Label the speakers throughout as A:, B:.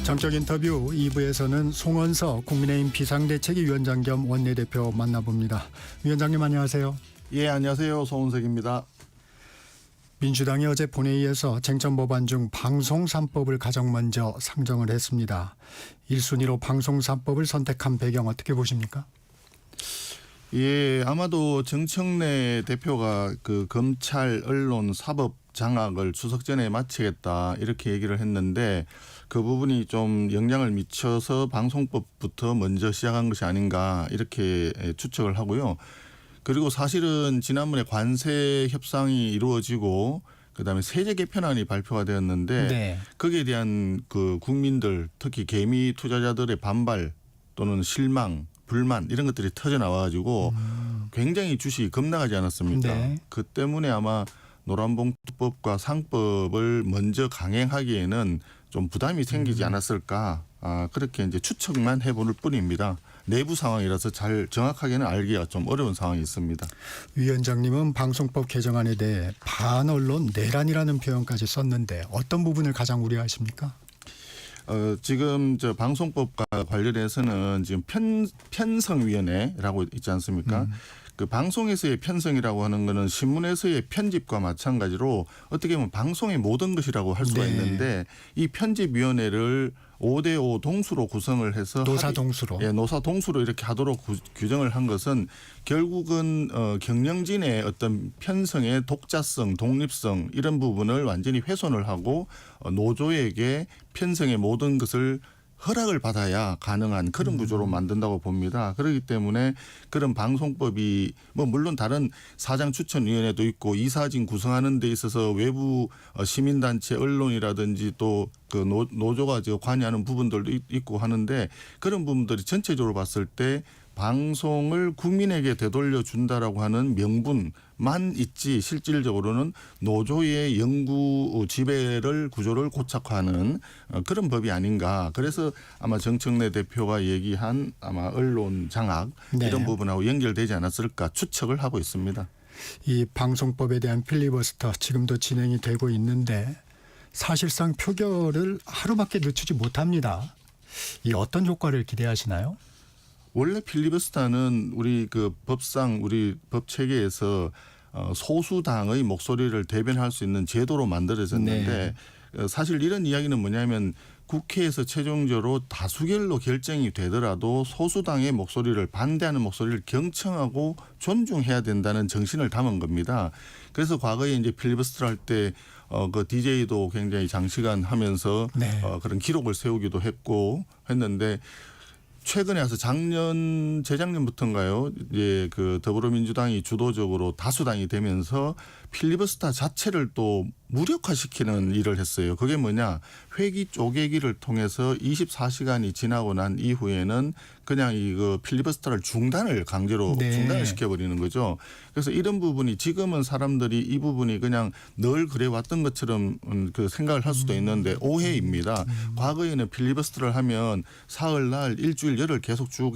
A: 정적 인터뷰 2부에서는 송원석 국민의힘 비상대책위원장 겸 원내대표 만나봅니다. 위원장님 안녕하세요.
B: 예, 안녕하세요. 송원석입니다.
A: 민주당이 어제 본회의에서 쟁점법안 중 방송 3법을 가장 먼저 상정을 했습니다. 1순위로 방송 3법을 선택한 배경 어떻게 보십니까?
B: 예, 아마도 정청래 대표가 그 검찰, 언론, 사법 장악을 추석 전에 마치겠다 이렇게 얘기를 했는데 그 부분이 좀 영향을 미쳐서 방송법부터 먼저 시작한 것이 아닌가 이렇게 추측을 하고요. 그리고 사실은 지난번에 관세 협상이 이루어지고 그다음에 세제 개편안이 발표가 되었는데
A: 네.
B: 거기에 대한 그 국민들 특히 개미 투자자들의 반발 또는 실망 불만 이런 것들이 터져 나와가지고 굉장히 주식이 급락하지 않았습니까?
A: 네.
B: 그 때문에 아마 노란봉투법과 상법을 먼저 강행하기에는 좀 부담이 생기지 않았을까 그렇게 이제 추측만 해볼 뿐입니다. 내부 상황이라서 잘 정확하게는 알기가 좀 어려운 상황이 있습니다.
A: 위원장님은 방송법 개정안에 대해 반언론 내란이라는 표현까지 썼는데 어떤 부분을 가장 우려하십니까?
B: 지금 저 방송법과 관련해서는 지금 편성위원회라고 있지 않습니까? 그 방송에서의 편성이라고 하는 거는 신문에서의 편집과 마찬가지로 어떻게 보면 방송의 모든 것이라고 할 수가
A: 네.
B: 있는데 이 편집위원회를 5대5 동수로 구성을 해서
A: 노사동수로.
B: 예, 노사동수로 이렇게 하도록 규정을 한 것은 결국은 경영진의 어떤 편성의 독자성, 독립성 이런 부분을 완전히 훼손을 하고 노조에게 편성의 모든 것을 허락을 받아야 가능한 그런 구조로 만든다고 봅니다. 그렇기 때문에 그런 방송법이 뭐 물론 다른 사장 추천위원회도 있고 이사진 구성하는 데 있어서 외부 시민단체 언론이라든지 또 그 노조가 관여하는 부분들도 있고 하는데 그런 부분들이 전체적으로 봤을 때 방송을 국민에게 되돌려 준다라고 하는 명분만 있지 실질적으로는 노조의 영구 지배를 구조를 고착화하는 그런 법이 아닌가. 그래서 아마 정청래 대표가 얘기한 아마 언론 장악
A: 네.
B: 이런 부분하고 연결되지 않았을까 추측을 하고 있습니다.
A: 이 방송법에 대한 필리버스터 지금도 진행이 되고 있는데 사실상 표결을 하루밖에 늦추지 못합니다. 이 어떤 효과를 기대하시나요?
B: 원래 필리버스터는 우리 그 법상 우리 법 체계에서 소수당의 목소리를 대변할 수 있는 제도로 만들어졌는데 사실 이런 이야기는 뭐냐면 국회에서 최종적으로 다수결로 결정이 되더라도 소수당의 목소리를 반대하는 목소리를 경청하고 존중해야 된다는 정신을 담은 겁니다. 그래서 과거에 이제 필리버스터를 할 때 그 DJ도 굉장히 장시간 하면서
A: 네.
B: 그런 기록을 세우기도 했는데 최근에 와서 재작년부터인가요? 이제 그 더불어민주당이 주도적으로 다수당이 되면서 필리버스터 자체를 또 무력화시키는 일을 했어요. 그게 뭐냐? 회기 쪼개기를 통해서 24시간이 지나고 난 이후에는 그냥 이거 필리버스터를 강제로
A: 네.
B: 중단을 시켜버리는 거죠. 그래서 이런 부분이 지금은 사람들이 이 부분이 그냥 늘 그래왔던 것처럼 그 생각을 할 수도 있는데 오해입니다. 과거에는 필리버스터를 하면 사흘날 일주일 열흘 계속 쭉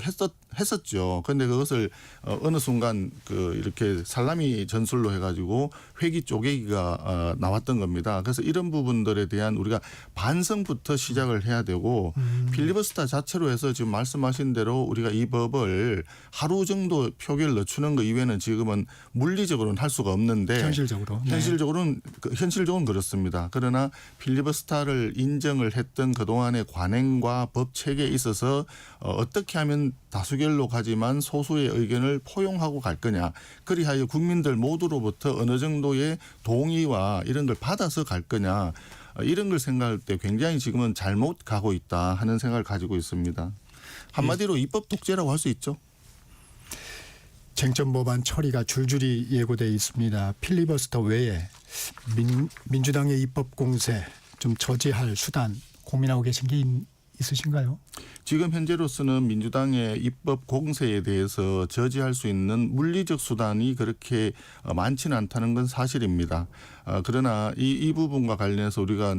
B: 했었죠. 그런데 그것을 어느 순간 그 이렇게 살라미 전술로 해가지고 회기 쪼개기가 나왔던 겁니다. 그래서 이런 부분들에 대한 우리가 반성부터 시작을 해야 되고 필리버스터 자체로 해서 지금 말씀하신 대로 우리가 이 법을 하루 정도 표결 늦추는 거 이외에는 지금은 물리적으로는 할 수가 없는데
A: 현실적으로. 네.
B: 현실적으로는 그렇습니다. 그러나 필리버스터를 인정을 했던 그동안의 관행과 법 체계에 있어서 어떻게 하면 다수결로 가지만 소수의 의견을 포용하고 갈 거냐. 그리하여 국민들 모두로부터 어느 정도의 동의와 이런 걸 받아서 갈 거냐. 이런 걸 생각할 때 굉장히 지금은 잘못 가고 있다 하는 생각을 가지고 있습니다. 한마디로 입법 독재라고 할 수 있죠.
A: 쟁점법안 처리가 줄줄이 예고돼 있습니다. 필리버스터 외에 민주당의 입법 공세 좀 저지할 수단 고민하고 계신 게 있으신가요?
B: 지금 현재로서는 민주당의 입법 공세에 대해서 저지할 수 있는 물리적 수단이 그렇게 많지는 않다는 건 사실입니다. 그러나 이 부분과 관련해서 우리가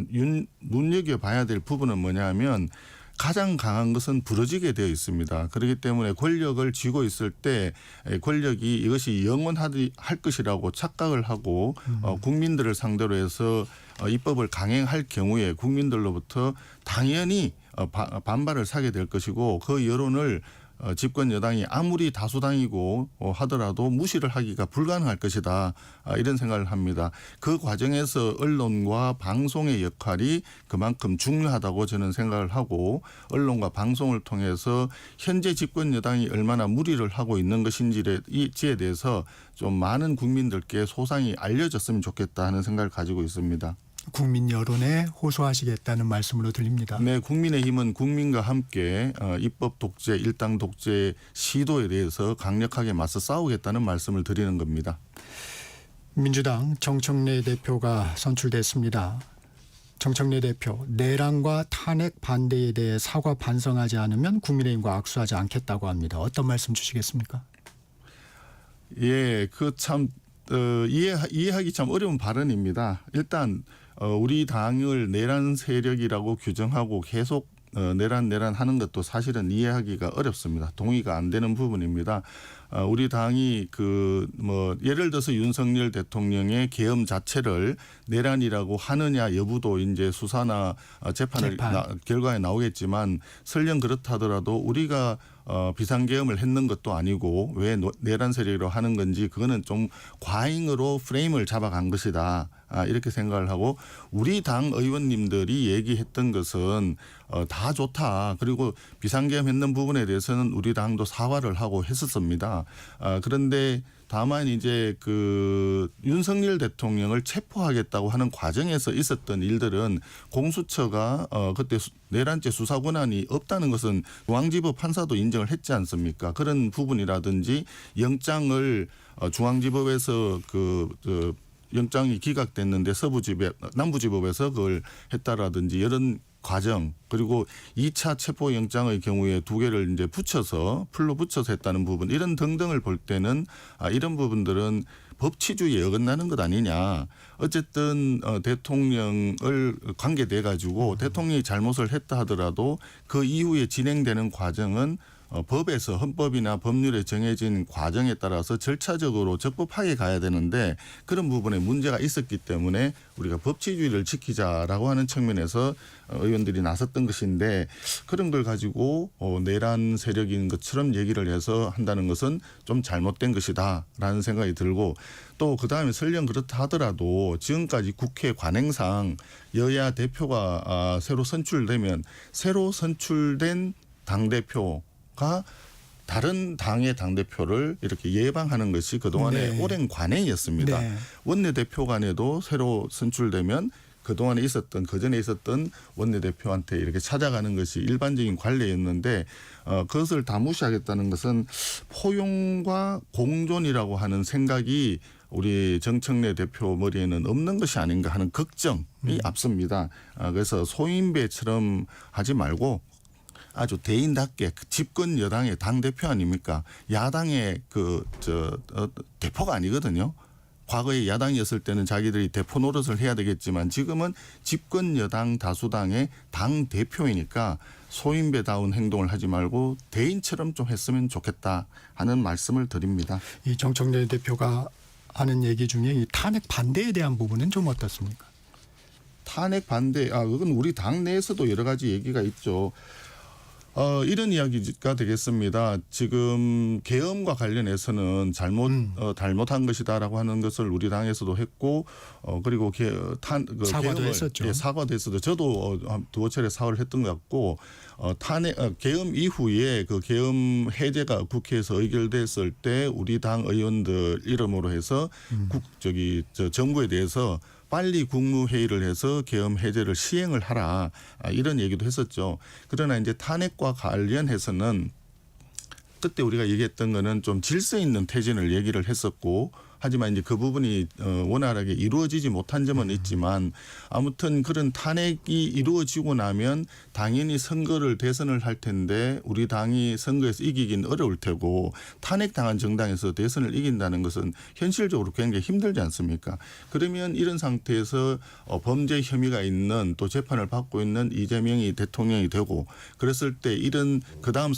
B: 눈여겨봐야 될 부분은 뭐냐면 가장 강한 것은 부러지게 되어 있습니다. 그렇기 때문에 권력을 쥐고 있을 때 권력이 이것이 영원할 것이라고 착각을 하고 국민들을 상대로 해서 입법을 강행할 경우에 국민들로부터 당연히 반발을 사게 될 것이고 그 여론을 집권 여당이 아무리 다수당이고 하더라도 무시를 하기가 불가능할 것이다. 이런 생각을 합니다. 그 과정에서 언론과 방송의 역할이 그만큼 중요하다고 저는 생각을 하고 언론과 방송을 통해서 현재 집권 여당이 얼마나 무리를 하고 있는 것인지에 대해서 좀 많은 국민들께 소상히 알려졌으면 좋겠다 하는 생각을 가지고 있습니다.
A: 국민 여론에 호소하시겠다는 말씀으로 들립니다.
B: 네, 국민의힘은 국민과 함께 입법 독재, 일당 독재 시도에 대해서 강력하게 맞서 싸우겠다는 말씀을 드리는 겁니다.
A: 민주당 정청래 대표가 선출됐습니다. 정청래 대표, 내란과 탄핵 반대에 대해 사과 반성하지 않으면 국민의힘과 악수하지 않겠다고 합니다. 어떤 말씀 주시겠습니까?
B: 예, 그 참 이해하기 참 어려운 발언입니다. 일단 우리 당을 내란 세력이라고 규정하고 계속 내란 하는 것도 사실은 이해하기가 어렵습니다. 동의가 안 되는 부분입니다. 우리 당이 예를 들어서 윤석열 대통령의 계엄 자체를 내란이라고 하느냐 여부도 이제 수사나 재판 결과에 나오겠지만 설령 그렇다 하더라도 우리가 비상계엄을 했는 것도 아니고 왜 내란 세력으로 하는 건지 그거는 좀 과잉으로 프레임을 잡아간 것이다. 이렇게 생각을 하고 우리 당 의원님들이 얘기했던 것은 다 좋다. 그리고 비상계엄 했는 부분에 대해서는 우리 당도 사과를 하고 했었습니다. 그런데 다만 이제 그 윤석열 대통령을 체포하겠다고 하는 과정에서 있었던 일들은 공수처가 그때 내란죄 수사 권한이 없다는 것은 중앙지법 판사도 인정을 했지 않습니까? 그런 부분이라든지 영장을 중앙지법에서 영장이 기각됐는데 남부지법에서 그걸 했다라든지 이런 과정 그리고 2차 체포영장의 경우에 2개를 이제 풀로 붙여서 했다는 부분 이런 등등을 볼 때는 이런 부분들은 법치주의에 어긋나는 것 아니냐. 어쨌든 대통령을 관계돼 가지고 대통령이 잘못을 했다 하더라도 그 이후에 진행되는 과정은 법에서 헌법이나 법률에 정해진 과정에 따라서 절차적으로 적법하게 가야 되는데 그런 부분에 문제가 있었기 때문에 우리가 법치주의를 지키자라고 하는 측면에서 의원들이 나섰던 것인데 그런 걸 가지고 내란 세력인 것처럼 얘기를 해서 한다는 것은 좀 잘못된 것이다라는 생각이 들고 또 그다음에 설령 그렇다 하더라도 지금까지 국회 관행상 여야 대표가 새로 선출되면 새로 선출된 당대표가 다른 당의 당대표를 이렇게 예방하는 것이 그동안의 오랜 관행이었습니다.
A: 네.
B: 원내대표 간에도 새로 선출되면 그동안에 있었던 그전에 있었던 원내대표한테 이렇게 찾아가는 것이 일반적인 관례였는데 그것을 다 무시하겠다는 것은 포용과 공존이라고 하는 생각이 우리 정청래 대표 머리에는 없는 것이 아닌가 하는 걱정이 앞섭니다. 그래서 소인배처럼 하지 말고 아주 대인답게 집권 여당의 당대표 아닙니까? 야당의 대표가 아니거든요. 과거에 야당이었을 때는 자기들이 대표 노릇을 해야 되겠지만 지금은 집권 여당 다수당의 당대표이니까 소인배다운 행동을 하지 말고 대인처럼 좀 했으면 좋겠다 하는 말씀을 드립니다.
A: 이 정청래 대표가 하는 얘기 중에 이 탄핵 반대에 대한 부분은 좀 어떻습니까?
B: 탄핵 반대, 그건 우리 당 내에서도 여러 가지 얘기가 있죠. 이런 이야기가 되겠습니다. 지금 계엄과 관련해서는 잘못한 것이다라고 하는 것을 우리 당에서도 했고, 그리고
A: 사과도 했었죠.
B: 예, 사과도 했어도 저도 두어 차례 사과를 했던 것 같고, 계엄 이후에 그 계엄 해제가 국회에서 의결됐을 때 우리 당 의원들 이름으로 해서 정부에 대해서 빨리 국무회의를 해서 계엄 해제를 시행을 하라 이런 얘기도 했었죠. 그러나 이제 탄핵과 관련해서는 그때 우리가 얘기했던 거는 좀 질서 있는 퇴진을 얘기를 했었고 하지만 이제 그 부분이 원활하게 이루어지지 못한 점은 있지만 아무튼 그런 탄핵이 이루어지고 나면 당연히 대선을 할 텐데 우리 당이 선거에서 이기긴 어려울 테고 탄핵당한 정당에서 대선을 이긴다는 것은 현실적으로 굉장히 힘들지 않습니까? 그러면 이런 상태에서 범죄 혐의가 있는 또 재판을 받고 있는 이재명이 대통령이 되고 그랬을 때 이런 그다음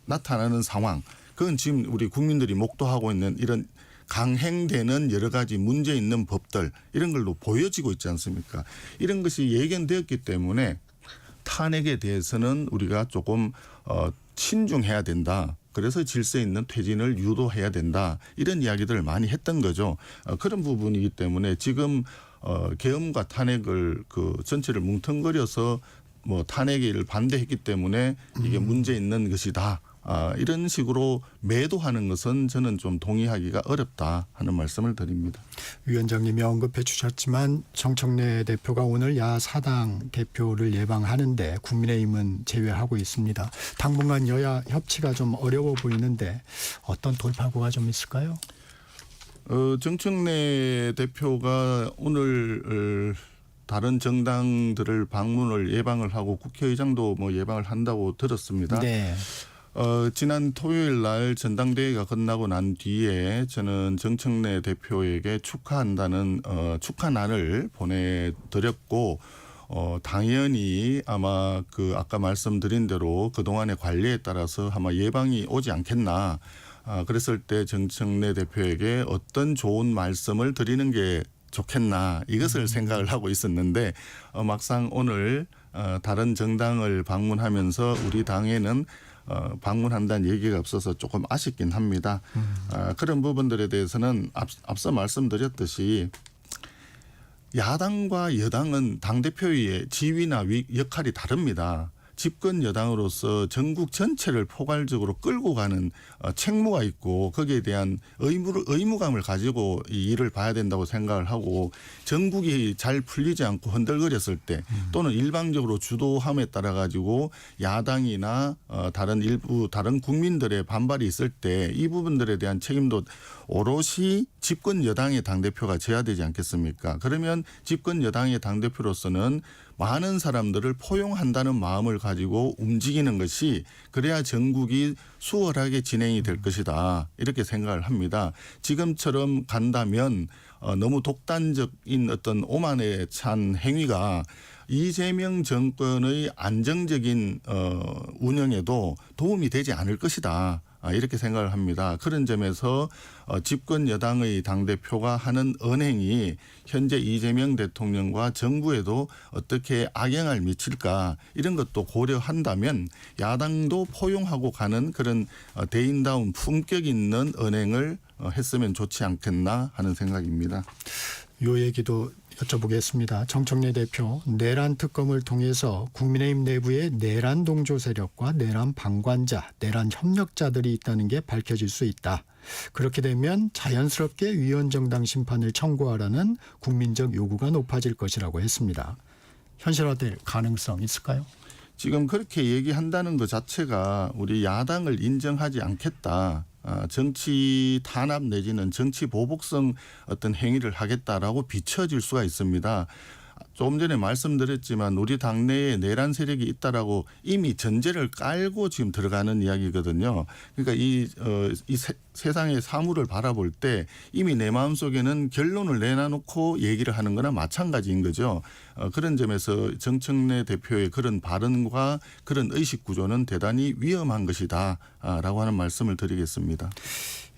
B: 나타나는 상황 그건 지금 우리 국민들이 목도하고 있는 이런 강행되는 여러 가지 문제 있는 법들 이런 걸로 보여지고 있지 않습니까? 이런 것이 예견되었기 때문에 탄핵에 대해서는 우리가 조금 신중해야 된다. 그래서 질서 있는 퇴진을 유도해야 된다. 이런 이야기들을 많이 했던 거죠. 그런 부분이기 때문에 지금 계엄과 탄핵을 그 전체를 뭉텅거려서 뭐 탄핵을 반대했기 때문에 이게 문제 있는 것이다. 이런 식으로 매도하는 것은 저는 좀 동의하기가 어렵다 하는 말씀을 드립니다.
A: 위원장님이 언급해 주셨지만 정청래 대표가 오늘 야사당 대표를 예방하는데 국민의힘은 제외하고 있습니다. 당분간 여야 협치가 좀 어려워 보이는데 어떤 돌파구가 좀 있을까요?
B: 정청래 대표가 오늘 다른 정당들을 방문을 예방을 하고 국회의장도 뭐 예방을 한다고 들었습니다.
A: 네.
B: 지난 토요일 날 전당대회가 끝나고 난 뒤에 저는 정청래 대표에게 축하한다는 축하난을 보내드렸고 당연히 아마 그 아까 말씀드린 대로 그동안의 관리에 따라서 아마 예방이 오지 않겠나. 그랬을 때 정청래 대표에게 어떤 좋은 말씀을 드리는 게 좋겠나 이것을 생각을 하고 있었는데 막상 오늘 다른 정당을 방문하면서 우리 당에는 방문한다는 얘기가 없어서 조금 아쉽긴 합니다. 그런 부분들에 대해서는 앞서 말씀드렸듯이 야당과 여당은 당대표의 지위나 역할이 다릅니다. 집권 여당으로서 전국 전체를 포괄적으로 끌고 가는 책무가 있고 거기에 대한 의무감을 가지고 이 일을 봐야 된다고 생각을 하고 전국이 잘 풀리지 않고 흔들거렸을 때 또는 일방적으로 주도함에 따라 가지고 야당이나 다른 국민들의 반발이 있을 때 이 부분들에 대한 책임도 오롯이 집권 여당의 당대표가 져야 되지 않겠습니까? 그러면 집권 여당의 당대표로서는 많은 사람들을 포용한다는 마음을 가지고 움직이는 것이 그래야 전국이 수월하게 진행이 될 것이다. 이렇게 생각을 합니다. 지금처럼 간다면 너무 독단적인 어떤 오만에 찬 행위가 이재명 정권의 안정적인 운영에도 도움이 되지 않을 것이다. 이렇게 생각을 합니다. 그런 점에서 집권 여당의 당대표가 하는 언행이 현재 이재명 대통령과 정부에도 어떻게 악영향을 미칠까 이런 것도 고려한다면 야당도 포용하고 가는 그런 대인다운 품격 있는 언행을 했으면 좋지 않겠나 하는 생각입니다.
A: 요 얘기도 여쭤보겠습니다. 정청래 대표, 내란 특검을 통해서 국민의힘 내부에 내란 동조 세력과 내란 방관자, 내란 협력자들이 있다는 게 밝혀질 수 있다. 그렇게 되면 자연스럽게 위헌정당 심판을 청구하라는 국민적 요구가 높아질 것이라고 했습니다. 현실화될 가능성 있을까요?
B: 지금 그렇게 얘기한다는 것 자체가 우리 야당을 인정하지 않겠다. 정치 탄압 내지는 정치 보복성 어떤 행위를 하겠다라고 비춰질 수가 있습니다. 조금 전에 말씀드렸지만 우리 당내에 내란 세력이 있다라고 이미 전제를 깔고 지금 들어가는 이야기거든요. 그러니까 이 세상의 사물을 바라볼 때 이미 내 마음속에는 결론을 내놔놓고 얘기를 하는 거나 마찬가지인 거죠. 그런 점에서 정청래 대표의 그런 발언과 그런 의식 구조는 대단히 위험한 것이다라고 하는 말씀을 드리겠습니다.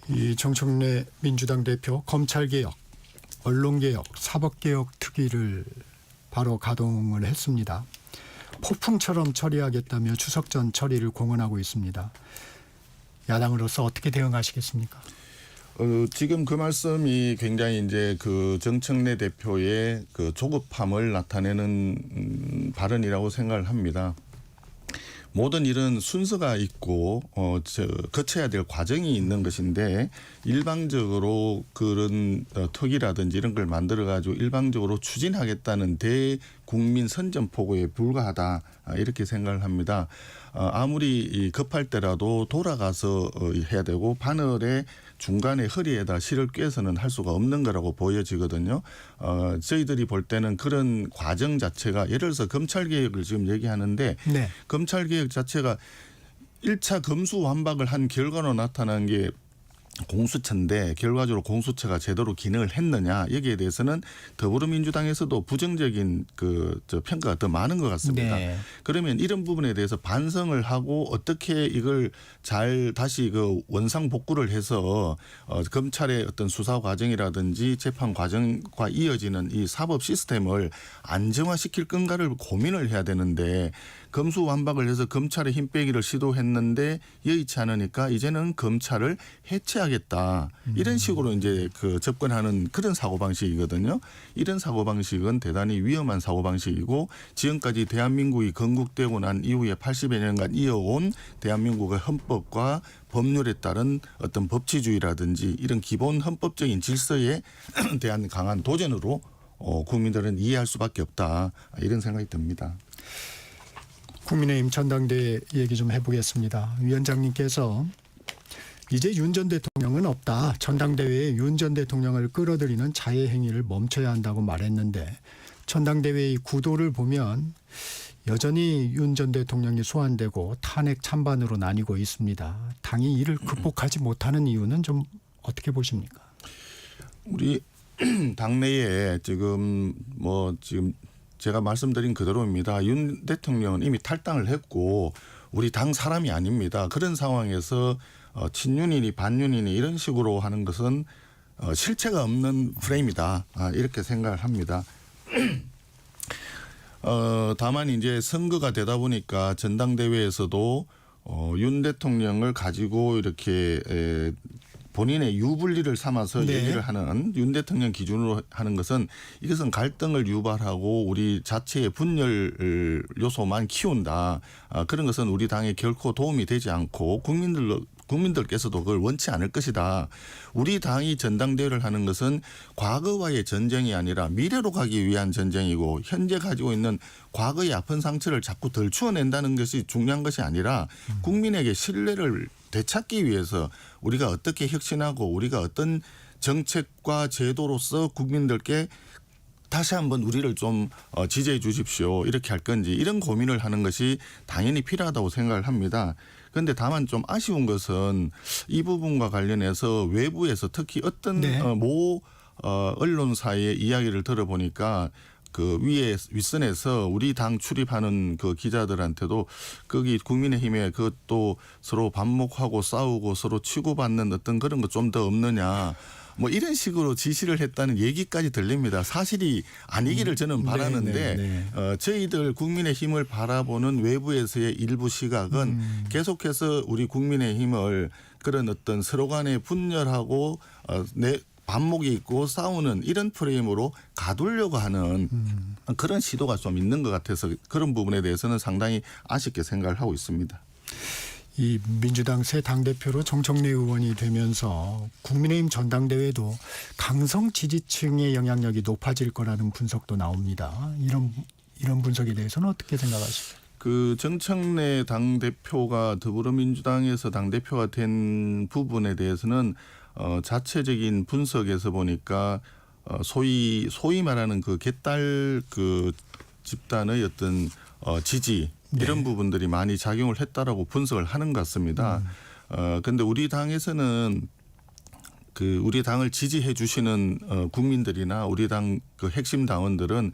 A: 이 정청래 민주당 대표 검찰개혁, 언론개혁, 사법개혁 특위를 바로 가동을 했습니다. 폭풍처럼 처리하겠다며 추석 전 처리를 공언하고 있습니다. 야당으로서 어떻게 대응하시겠습니까?
B: 지금 그 말씀이 굉장히 이제 그 정청래 대표의 그 조급함을 나타내는 발언이라고 생각을 합니다. 모든 일은 순서가 있고 거쳐야 될 과정이 있는 것인데 일방적으로 그런 특위라든지 이런 걸 만들어 가지고 일방적으로 추진하겠다는 대국민 선전포고에 불과하다 이렇게 생각을 합니다. 아무리 급할 때라도 돌아가서 해야 되고 바늘에 중간에 허리에다 실을 꿰서는 할 수가 없는 거라고 보여지거든요. 저희들이 볼 때는 그런 과정 자체가 예를 들어서 검찰개혁을 지금 얘기하는데
A: 네.
B: 검찰개혁 자체가 1차 검수완박을 한 결과로 나타난 게 공수처인데 결과적으로 공수처가 제대로 기능을 했느냐 여기에 대해서는 더불어민주당에서도 부정적인 평가가 더 많은 것 같습니다.
A: 네.
B: 그러면 이런 부분에 대해서 반성을 하고 어떻게 이걸 잘 다시 원상 복구를 해서 검찰의 어떤 수사 과정이라든지 재판 과정과 이어지는 이 사법 시스템을 안정화시킬 건가를 고민을 해야 되는데 검수완박을 해서 검찰의 힘 빼기를 시도했는데 여의치 않으니까 이제는 검찰을 해체하겠다. 이런 식으로 이제 접근하는 그런 사고방식이거든요. 이런 사고방식은 대단히 위험한 사고방식이고 지금까지 대한민국이 건국되고 난 이후에 80여 년간 이어온 대한민국의 헌법과 법률에 따른 어떤 법치주의라든지 이런 기본 헌법적인 질서에 대한 강한 도전으로 국민들은 이해할 수밖에 없다. 이런 생각이 듭니다.
A: 국민의힘 전당대회 얘기 좀 해보겠습니다. 위원장님께서 이제 윤 전 대통령은 없다. 전당대회에 윤 전 대통령을 끌어들이는 자해 행위를 멈춰야 한다고 말했는데 전당대회의 구도를 보면 여전히 윤 전 대통령이 소환되고 탄핵 찬반으로 나뉘고 있습니다. 당이 이를 극복하지 못하는 이유는 좀 어떻게 보십니까?
B: 우리 당내에 지금 제가 말씀드린 그대로입니다. 윤 대통령은 이미 탈당을 했고 우리 당 사람이 아닙니다. 그런 상황에서 친윤이니 반윤이니 이런 식으로 하는 것은 실체가 없는 프레임이다. 이렇게 생각을 합니다. 다만 이제 선거가 되다 보니까 전당대회에서도 윤 대통령을 가지고 이렇게 본인의 유불리를 삼아서
A: 네.
B: 얘기를 하는 윤 대통령 기준으로 하는 것은 이것은 갈등을 유발하고 우리 자체의 분열 요소만 키운다. 그런 것은 우리 당에 결코 도움이 되지 않고 국민들께서도 그걸 원치 않을 것이다. 우리 당이 전당대회를 하는 것은 과거와의 전쟁이 아니라 미래로 가기 위한 전쟁이고 현재 가지고 있는 과거의 아픈 상처를 자꾸 덜 추어낸다는 것이 중요한 것이 아니라 국민에게 신뢰를 되찾기 위해서 우리가 어떻게 혁신하고 우리가 어떤 정책과 제도로서 국민들께 다시 한번 우리를 좀 지지해 주십시오. 이렇게 할 건지 이런 고민을 하는 것이 당연히 필요하다고 생각을 합니다. 그런데 다만 좀 아쉬운 것은 이 부분과 관련해서 외부에서 특히 어떤
A: 네.
B: 모 언론사의 이야기를 들어보니까 윗선에서 우리 당 출입하는 기자들한테도 거기 국민의힘에 그것도 서로 반목하고 싸우고 서로 치고받는 어떤 그런 거 좀 더 없느냐. 이런 식으로 지시를 했다는 얘기까지 들립니다. 사실이 아니기를 저는 바라는데 저희들 국민의힘을 바라보는 외부에서의 일부 시각은 계속해서 우리 국민의힘을 그런 어떤 서로 간에 분열하고 반목이 있고 싸우는 이런 프레임으로 가두려고 하는 그런 시도가 좀 있는 것 같아서 그런 부분에 대해서는 상당히 아쉽게 생각을 하고 있습니다.
A: 이 민주당 새 당대표로 정청래 의원이 되면서 국민의힘 전당대회도 강성 지지층의 영향력이 높아질 거라는 분석도 나옵니다. 이런 분석에 대해서는 어떻게 생각하십니까?
B: 정청래 당대표가 더불어민주당에서 당대표가 된 부분에 대해서는 자체적인 분석에서 보니까 소위 말하는 개딸 집단의 어떤 지지 이런 부분들이 많이 작용을 했다라고 분석을 하는 것 같습니다. 그런데 우리 당에서는 우리 당을 지지해 주시는 국민들이나 우리 당 핵심 당원들은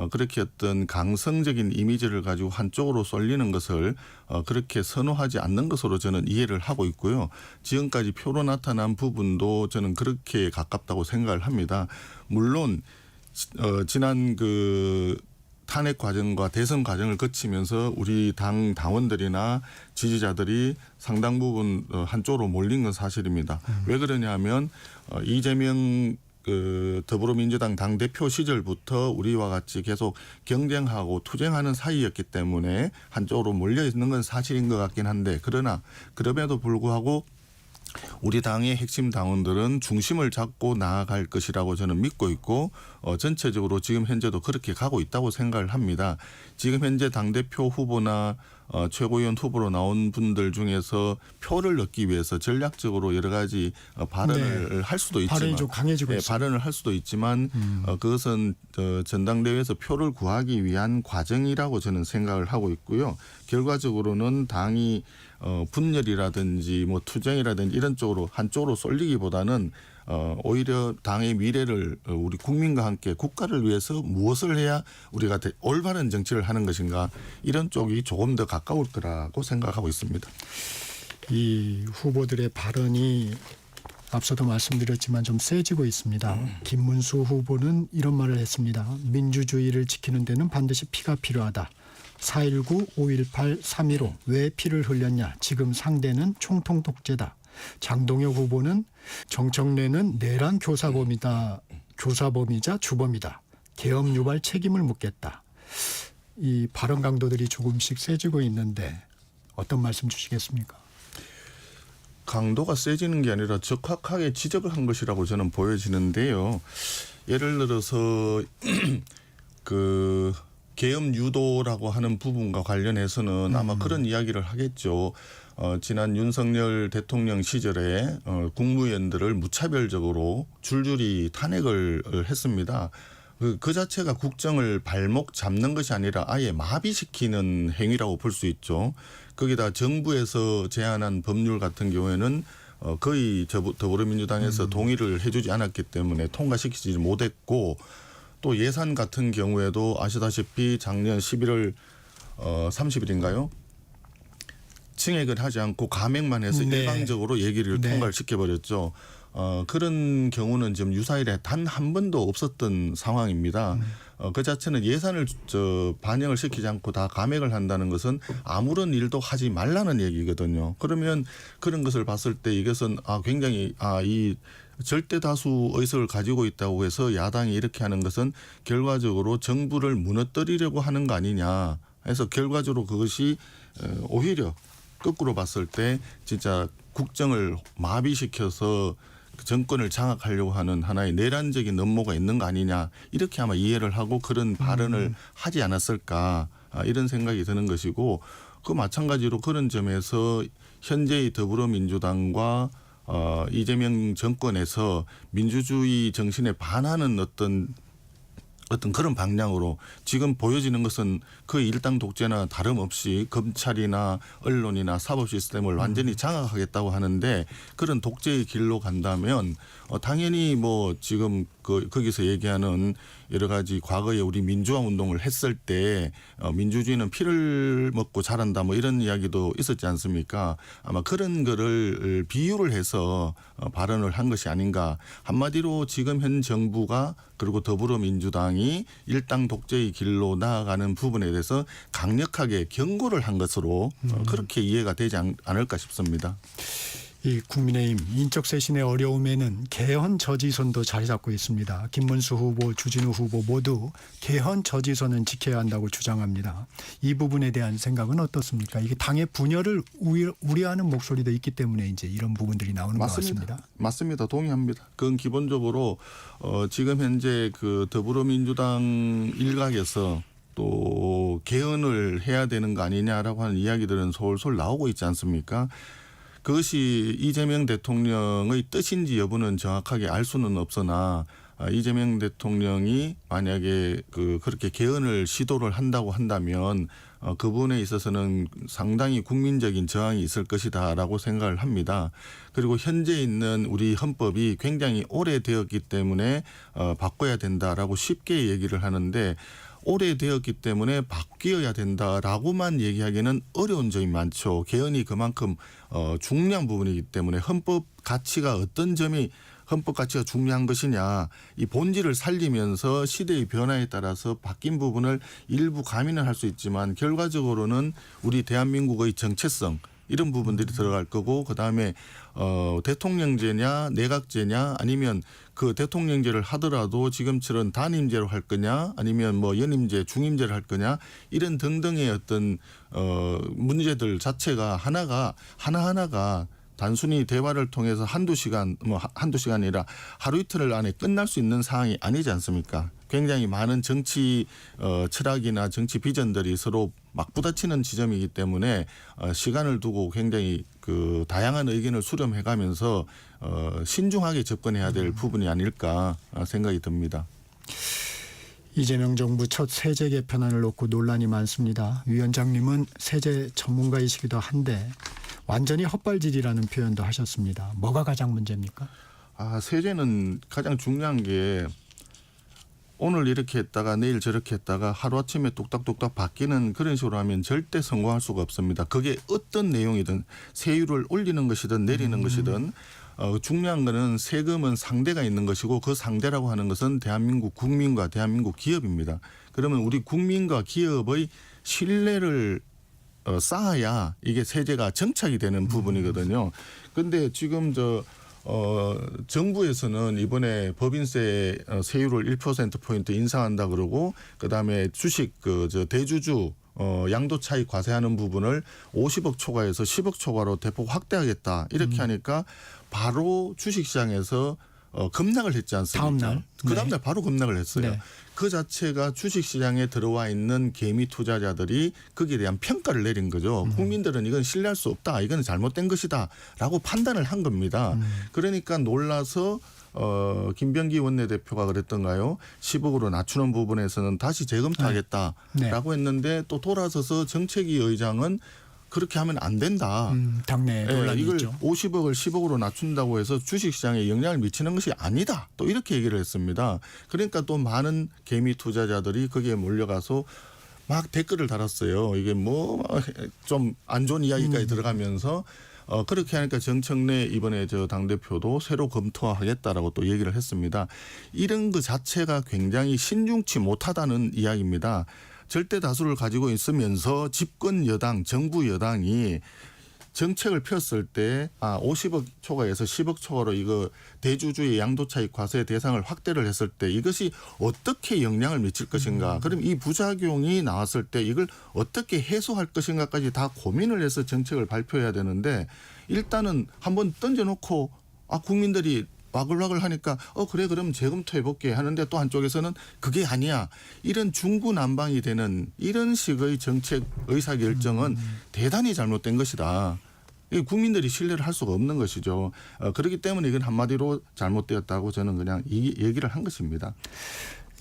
B: 그렇게 어떤 강성적인 이미지를 가지고 한쪽으로 쏠리는 것을 그렇게 선호하지 않는 것으로 저는 이해를 하고 있고요. 지금까지 표로 나타난 부분도 저는 그렇게 가깝다고 생각을 합니다. 물론 지난 탄핵 과정과 대선 과정을 거치면서 우리 당 당원들이나 지지자들이 상당 부분 한쪽으로 몰린 건 사실입니다. 왜 그러냐 하면 이재명 더불어민주당 당대표 시절부터 우리와 같이 계속 경쟁하고 투쟁하는 사이였기 때문에 한쪽으로 몰려 있는 건 사실인 것 같긴 한데 그러나 그럼에도 불구하고 우리 당의 핵심 당원들은 중심을 잡고 나아갈 것이라고 저는 믿고 있고 전체적으로 지금 현재도 그렇게 가고 있다고 생각을 합니다. 지금 현재 당대표 후보나 최고위원 후보로 나온 분들 중에서 표를 얻기 위해서 전략적으로 여러 가지 발언을 할 수도 있지만
A: 발언이 좀 강해지고 있습니다.
B: 발언을 할 수도 있지만 그것은 전당대회에서 표를 구하기 위한 과정이라고 저는 생각을 하고 있고요. 결과적으로는 당이 분열이라든지 뭐 투쟁이라든지 이런 쪽으로 한쪽으로 쏠리기보다는 오히려 당의 미래를 우리 국민과 함께 국가를 위해서 무엇을 해야 우리가 올바른 정치를 하는 것인가 이런 쪽이 조금 더 가까울 거라고 생각하고 있습니다.
A: 이 후보들의 발언이 앞서도 말씀드렸지만 좀 세지고 있습니다. 김문수 후보는 이런 말을 했습니다. 민주주의를 지키는 데는 반드시 피가 필요하다. 4.19, 5.18, 3.15 왜 피를 흘렸냐. 지금 상대는 총통 독재다. 장동혁 후보는 정청래는 내란 교사범이자 주범이다. 계엄 유발 책임을 묻겠다. 이 발언 강도들이 조금씩 세지고 있는데 어떤 말씀 주시겠습니까?
B: 강도가 세지는 게 아니라 적확하게 지적을 한 것이라고 저는 보여지는데요. 예를 들어서 그 계엄 유도라고 하는 부분과 관련해서는 아마 그런 이야기를 하겠죠. 지난 윤석열 대통령 시절에 국무위원들을 무차별적으로 줄줄이 탄핵을 했습니다. 그 자체가 국정을 발목 잡는 것이 아니라 아예 마비시키는 행위라고 볼 수 있죠. 거기다 정부에서 제안한 법률 같은 경우에는 거의 더불어민주당에서 동의를 해주지 않았기 때문에 통과시키지 못했고 또 예산 같은 경우에도 아시다시피 작년 11월 30일인가요? 증액을 하지 않고 감액만 해서
A: 네.
B: 일방적으로 얘기를
A: 네.
B: 통과를 시켜버렸죠. 그런 경우는 지금 유사일에 단 한 번도 없었던 상황입니다. 그 자체는 예산을 반영을 시키지 않고 다 감액을 한다는 것은 아무런 일도 하지 말라는 얘기거든요. 그러면 그런 것을 봤을 때 이것은 굉장히 이 절대 다수 의석을 가지고 있다고 해서 야당이 이렇게 하는 것은 결과적으로 정부를 무너뜨리려고 하는 거 아니냐 해서 결과적으로 그것이 오히려 거꾸로 봤을 때 진짜 국정을 마비시켜서 정권을 장악하려고 하는 하나의 내란적인 음모가 있는 거 아니냐 이렇게 아마 이해를 하고 그런 발언을 하지 않았을까 이런 생각이 드는 것이고 그 마찬가지로 그런 점에서 현재의 더불어민주당과 이재명 정권에서 민주주의 정신에 반하는 어떤 그런 방향으로 지금 보여지는 것은 그 일당 독재나 다름없이 검찰이나 언론이나 사법 시스템을 완전히 장악하겠다고 하는데 그런 독재의 길로 간다면 당연히 뭐 지금 거기서 얘기하는 여러 가지 과거에 우리 민주화 운동을 했을 때 민주주의는 피를 먹고 자란다 뭐 이런 이야기도 있었지 않습니까? 아마 그런 거를 비유를 해서 발언을 한 것이 아닌가. 한마디로 지금 현 정부가 그리고 더불어민주당이 일당 독재의 길로 나아가는 부분에 대해서 강력하게 경고를 한 것으로 그렇게 이해가 되지 않을까 싶습니다.
A: 이 국민의힘 인적 쇄신의 어려움에는 개헌 저지선도 자리 잡고 있습니다. 김문수 후보, 주진우 후보 모두 개헌 저지선은 지켜야 한다고 주장합니다. 이 부분에 대한 생각은 어떻습니까? 이게 당의 분열을 우려하는 목소리도 있기 때문에 이제 이런 부분들이 나오는 것 같습니다.
B: 맞습니다. 동의합니다. 그건 기본적으로 지금 현재 그 더불어민주당 일각에서 또 개헌을 해야 되는 거 아니냐라고 하는 이야기들은 솔솔 나오고 있지 않습니까? 그것이 이재명 대통령의 뜻인지 여부는 정확하게 알 수는 없으나 이재명 대통령이 만약에 그렇게 개헌을 시도를 한다고 한다면 그 부분에 있어서는 상당히 국민적인 저항이 있을 것이다라고 생각을 합니다. 그리고 현재 있는 우리 헌법이 굉장히 오래되었기 때문에 바꿔야 된다라고 쉽게 얘기를 하는데 오래되었기 때문에 바뀌어야 된다라고만 얘기하기는 어려운 점이 많죠. 개헌이 그만큼 중요한 부분이기 때문에 헌법 가치가 어떤 점이 헌법 가치가 중요한 것이냐 이 본질을 살리면서 시대의 변화에 따라서 바뀐 부분을 일부 가미는 할 수 있지만 결과적으로는 우리 대한민국의 정체성 이런 부분들이 들어갈 거고 그다음에 대통령제냐 내각제냐 아니면 그 대통령제를 하더라도 지금처럼 단임제로 할 거냐 아니면 뭐 연임제 중임제를 할 거냐 이런 등등의 어떤 문제들 자체가 하나하나가 단순히 대화를 통해서 한두 시간이 아니라 하루 이틀 안에 끝날 수 있는 상황이 아니지 않습니까? 굉장히 많은 정치 철학이나 정치 비전들이 서로 맞부딪히는 지점이기 때문에 시간을 두고 굉장히 그 다양한 의견을 수렴해가면서 신중하게 접근해야 될 부분이 아닐까 생각이 듭니다.
A: 이재명 정부 첫 세제 개편안을 놓고 논란이 많습니다. 위원장님은 세제 전문가이시기도 한데 완전히 헛발질이라는 표현도 하셨습니다. 뭐가 가장 문제입니까?
B: 세제는 가장 중요한 게 오늘 이렇게 했다가 내일 저렇게 했다가 하루아침에 뚝딱뚝딱 바뀌는 그런 식으로 하면 절대 성공할 수가 없습니다. 그게 어떤 내용이든 세율을 올리는 것이든 내리는 것이든 중요한 거는 세금은 상대가 있는 것이고 그 상대라고 하는 것은 대한민국 국민과 대한민국 기업입니다. 그러면 우리 국민과 기업의 신뢰를 쌓아야 이게 세제가 정착이 되는 부분이거든요. 그런데 지금 정부에서는 이번에 법인세 세율을 1%포인트 인상한다 그러고 그다음에 주식 대주주 양도 차익 과세하는 부분을 50억 초과해서 10억 초과로 대폭 확대하겠다. 이렇게 하니까 바로 주식시장에서 급락을 했지 않습니까?
A: 다음 날.
B: 그 다음 날 바로 급락을 했어요.
A: 네.
B: 그 자체가 주식시장에 들어와 있는 개미 투자자들이 거기에 대한 평가를 내린 거죠. 국민들은 이건 신뢰할 수 없다. 이건 잘못된 것이다. 라고 판단을 한 겁니다. 그러니까 놀라서 김병기 원내대표가 그랬던가요? 10억으로 낮추는 부분에서는 다시 재검토하겠다라고
A: 네.
B: 했는데 또 돌아서서 정책위 의장은 그렇게 하면 안 된다.
A: 당내 논란이
B: 이걸
A: 있죠.
B: 50억을 10억으로 낮춘다고 해서 주식시장에 영향을 미치는 것이 아니다. 또 이렇게 얘기를 했습니다. 그러니까 또 많은 개미 투자자들이 거기에 몰려가서 막 댓글을 달았어요. 이게 뭐 좀 안 좋은 이야기까지 들어가면서 그렇게 하니까 정청래 이번에 당대표도 새로 검토하겠다라고 또 얘기를 했습니다. 이런 것 자체가 굉장히 신중치 못하다는 이야기입니다. 절대 다수를 가지고 있으면서 집권 여당, 정부 여당이 정책을 폈을 때 50억 초과해서 10억 초과로 이거 대주주의 양도차익 과세 대상을 확대를 했을 때 이것이 어떻게 영향을 미칠 것인가. 그럼 이 부작용이 나왔을 때 이걸 어떻게 해소할 것인가까지 다 고민을 해서 정책을 발표해야 되는데 일단은 한번 던져놓고 국민들이 와글와글 하니까 그래 그럼 재검토해 볼게 하는데 또 한쪽에서는 그게 아니야. 이런 중구난방이 되는 이런 식의 정책 의사결정은 대단히 잘못된 것이다. 국민들이 신뢰를 할 수가 없는 것이죠. 그렇기 때문에 이건 한마디로 잘못되었다고 저는 그냥 이 얘기를 한 것입니다.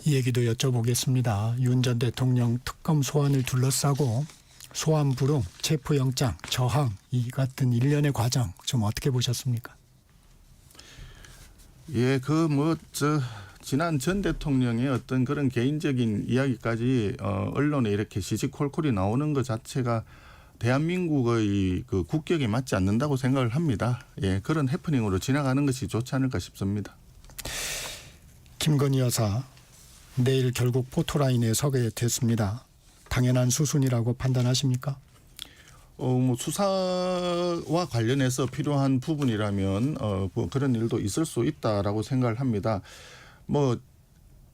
A: 이 얘기도 여쭤보겠습니다. 윤 전 대통령 특검 소환을 둘러싸고 소환 불응, 체포영장, 저항 이 같은 일련의 과정 좀 어떻게 보셨습니까?
B: 예, 지난 전 대통령의 어떤 그런 개인적인 이야기까지 언론에 이렇게 시시콜콜이 나오는 것 자체가 대한민국의 그 국격에 맞지 않는다고 생각을 합니다. 예, 그런 해프닝으로 지나가는 것이 좋지 않을까 싶습니다.
A: 김건희 여사 내일 결국 포토라인에 서게 됐습니다. 당연한 수순이라고 판단하십니까?
B: 수사와 관련해서 필요한 부분이라면 그런 일도 있을 수 있다라고 생각을 합니다.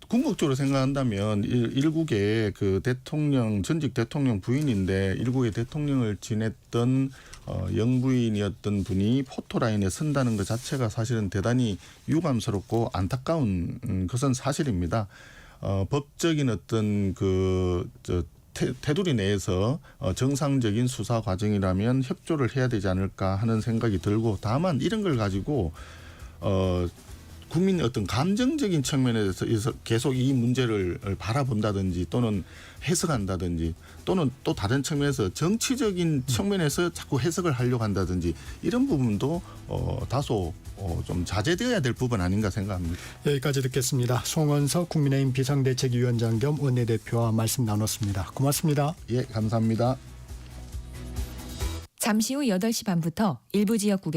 B: 궁극적으로 생각한다면 일국의 그 대통령 전직 대통령 부인인데 일국의 대통령을 지냈던 영부인이었던 분이 포토라인에 선다는 것 자체가 사실은 대단히 유감스럽고 안타까운 것은 사실입니다. 법적인 어떤 테두리 내에서 정상적인 수사 과정이라면 협조를 해야 되지 않을까 하는 생각이 들고 다만 이런 걸 가지고 국민의 어떤 감정적인 측면에서 계속 이 문제를 바라본다든지 또는 해석한다든지 또는 또 다른 측면에서 정치적인 측면에서 자꾸 해석을 하려고 한다든지 이런 부분도 다소 좀 자제되어야 될 부분 아닌가 생각합니다.
A: 여기까지 듣겠습니다. 송원석 국민의힘 비상대책위원장 겸 원내대표와 말씀 나눴습니다. 고맙습니다.
B: 예, 감사합니다.
C: 잠시 후 8시 반부터 일부 지역국에서